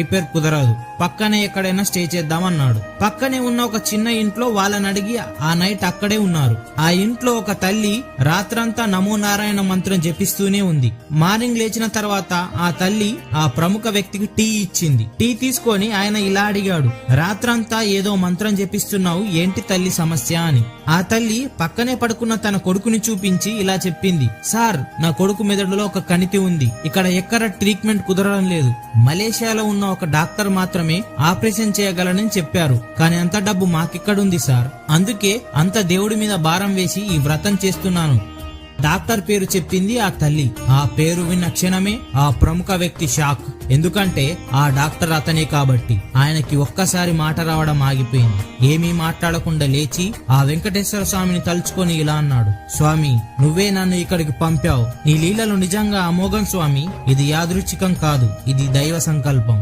Repair కుదరదు, పక్కనే ఎక్కడైనా స్టే చేద్దామన్నాడు. పక్కనే ఉన్న ఒక చిన్న ఇంట్లో వాళ్ళని అడిగి ఆ నైట్ అక్కడే ఉన్నారు. ఆ ఇంట్లో ఒక తల్లి రాత్రంతా నమో నారాయణ మంత్రం జపిస్తూనే ఉంది. మార్నింగ్ లేచిన తర్వాత ఆ తల్లి ఆ ప్రముఖ వ్యక్తికి టీ ఇచ్చింది. టీ తీసుకొని ఆయన ఇలా అడిగాడు, రాత్రంతా ఏదో మంత్రం జపిస్తున్నావు, ఏంటి తల్లి సమస్య అని. ఆ తల్లి పక్కనే పడుకున్న తన కొడుకుని చూపించి ఇలా చెప్పింది, సార్, నా కొడుకు మెదడులో ఒక కణితి ఉంది, ఇక్కడ ఎక్కడ ట్రీట్మెంట్ కుదరడం లేదు. మలేషియాలో ఉన్న ఒక డాక్టర్ మాత్రమే ఆపరేషన్ చేయగలనని చెప్పారు, కానీ అంత డబ్బు మాకిక్కడుంది సార్, అందుకే అంత దేవుడి మీద భారం వేసి ఈ వ్రతం చేస్తున్నాను. డాక్టర్ పేరు చెప్పింది ఆ తల్లి. ఆ పేరు విన్న క్షణమే ఆ ప్రముఖ వ్యక్తి షాక్. ఎందుకంటే ఆ డాక్టర్ అతనే కాబట్టి. ఆయనకి ఒక్కసారి మాట రావడం ఆగిపోయింది. ఏమీ మాట్లాడకుండా లేచి ఆ వెంకటేశ్వర స్వామిని తలుచుకొని ఇలా అన్నాడు, స్వామి, నువ్వే నన్ను ఇక్కడికి పంపావు. నీ లీలలు నిజంగా అమోఘం స్వామి. ఇది యాదృచ్ఛికం కాదు, ఇది దైవ సంకల్పం.